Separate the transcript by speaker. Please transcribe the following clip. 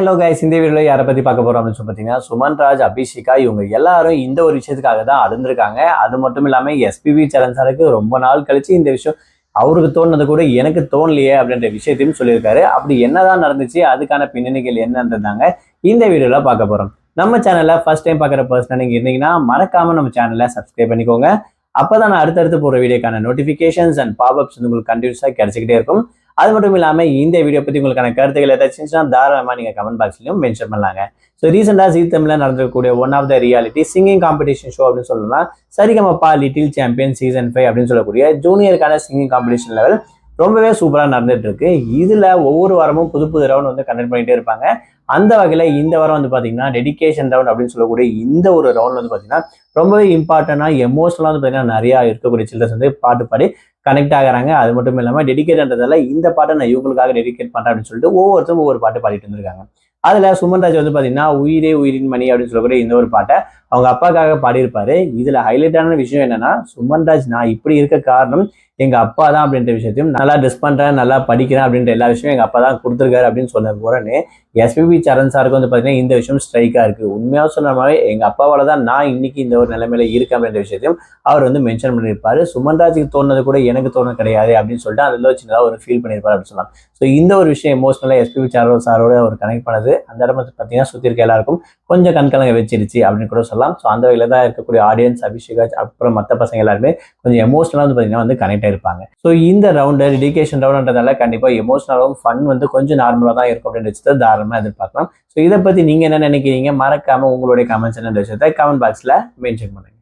Speaker 1: Hello guys, இந்த வீடியோல யாரை பத்தி பார்க்க போறோம் அப்படின்னு சொல்லி பார்த்தீங்கன்னா, சுமன்ராஜ், அபிஷிகா இவங்க எல்லாரும் இந்த ஒரு விஷயத்துக்காக தான் அழுந்திருக்காங்க. அது மட்டும் இல்லாம எஸ்பிபி சரண் சாருக்கு ரொம்ப நாள் கழிச்சு இந்த விஷயம் அவருக்கு தோணுனது கூட எனக்கு தோணலையே அப்படின்ற விஷயத்தையும் சொல்லியிருக்காரு. அப்படி என்னதான் நடந்துச்சு, அதுக்கான பின்னணிகள் என்னன்றதாங்க இந்த வீடியோல பார்க்க போறோம். நம்ம சேனல்ல ஃபர்ஸ்ட் டைம் பார்க்குற பர்சன் நீங்க இருந்தீங்கன்னா மறக்காம நம்ம சேனலை சப்ஸ்கிரைப் பண்ணிக்கோங்க. அப்பதான் நான் அடுத்தடுத்து போற வீடியோக்கான நோட்டிபிகேஷன்ஸ் அண்ட் பாப்அப்ஸ் உங்களுக்கு கண்டினியூஸா கிடைச்சிக்கிட்டே இருக்கும். அது மட்டும் இல்லாம இந்த வீடியோ பத்தி உங்களுக்கான கருத்துக்கள் ஏதாச்சும் தாராளமா நீங்க கமெண்ட் பாக்ஸ்லயும் மென்ஷன் பண்ணலாங்க. ஸோ ரீசெண்டா ஜீ தமிழ்ல நடந்திருக்கக்கூடிய one of the reality singing competition show அப்படின்னு சொல்லலாம். சரிகமப்பா லிட்டில் சாம்பியன் சீசன் 5 அப்படின்னு சொல்லக்கூடிய ஜூனியருக்கான சிங்கிங் காம்படிஷன் லெவல் ரொம்பவே சூப்பரா நடந்துட்டு இருக்கு. இதுல ஒவ்வொரு வாரமும் புது புது ரவுண்ட் வந்து கண்டக்ட் பண்ணிட்டே இருப்பாங்க. அந்த வகையில இந்த வாரம் வந்து பாத்தீங்கன்னா டெடிகேஷன் ரவுண்ட் அப்படின்னு சொல்லக்கூடிய இந்த ஒரு ரவுண்ட் வந்து பாத்தீங்கன்னா ரொம்பவே இம்பார்ட்டன்டா எமோஷனலா வந்து பாத்தீங்கன்னா நிறைய இருக்கக்கூடிய சில்ட்ரன்ஸ் வந்து பாட்டு பாடி கனெக்ட் ஆகுறாங்க. அது மட்டும் இல்லாம டெடிகேட்ன்றதால இந்த பாட்டை நான் இவங்களுக்காக டெடிகேட் பண்றேன் அப்படின்னு சொல்லிட்டு ஒவ்வொருத்தரும் ஒவ்வொரு பாட்டு பாடிட்டு இருந்திருக்காங்க. அதுல சுமன்ராஜ் வந்து பாத்தீங்கன்னா உயிரே உயிரின் மணி அப்படின்னு சொல்லக்கூடிய இந்த ஒரு பாட்டை அவங்க அப்பாக்காக பாடியிருப்பாரு. இதுல ஹைலைட்டான விஷயம் என்னன்னா, சுமன்ராஜ் நான் இப்படி இருக்க காரணம் எங்க அப்பா தான் அப்படின்ற விஷயத்தையும், நல்லா ட்ரெஸ் பண்றேன், நல்லா படிக்கிறேன் அப்படின்ற எல்லா விஷயம் எங்க அப்பா தான் கொடுத்துருக்காரு அப்படின்னு சொன்ன உடனே எஸ்பிபி சரண் சாருக்கு வந்து பாத்தீங்கன்னா இந்த விஷயம் ஸ்ட்ரைக்கா இருக்கு. உண்மையா சொன்ன மாதிரி எங்க அப்பாவால தான் நான் இன்னைக்கு இந்த ஒரு நிலைமையில இருக்கேன் அப்படின்ற விஷயத்தையும் அவர் வந்து மென்ஷன் பண்ணியிருப்பாரு. சுமன்ராஜுக்கு தோணுது கூட எனக்கு தோணுது கிடையாது அப்படின்னு சொல்லிட்டு அதுல சின்னதா ஒரு ஃபீல் பண்ணியிருப்பாரு அப்படின்னு சொல்லலாம். ஸோ இந்த ஒரு விஷயம் எமோஷனலா எஸ்பிபி சரண் சாரோட ஒரு கனெக்ட் பண்ணது அந்த இடத்துல பார்த்தீங்கன்னா சுற்றி இருக்க எல்லாருக்கும் கொஞ்சம் கண்கலங்க வச்சிருச்சு அப்படின்னு கூட சொல்லலாம். ஸோ அந்த வகையில தான் இருக்கக்கூடிய ஆடியன்ஸ் அபிஷேகா அப்புறம் மற்ற பசங்க எல்லாருமே கொஞ்சம் எமோஷனலா வந்து பார்த்தீங்கன்னா வந்து கனெக்ட் ஆயிருப்பாங்க. ஸோ இந்த ரவுண்டு டெடிகேஷன் ரவுண்டுன்றதால கண்டிப்பாக எமோஷனலாகவும் ஃபன் வந்து கொஞ்சம் நார்மலாக தான் இருக்கும் அப்படின்னு வச்சுட்டு தாராளமாக எதிர்பார்க்கலாம். ஸோ இதை பற்றி நீங்கள் என்ன நினைக்கிறீங்க? மறக்காம உங்களுடைய கமெண்ட்ஸ் என்ன விஷயத்தை கமெண்ட் பாக்ஸில் மென்ஷன் பண்ணுங்க.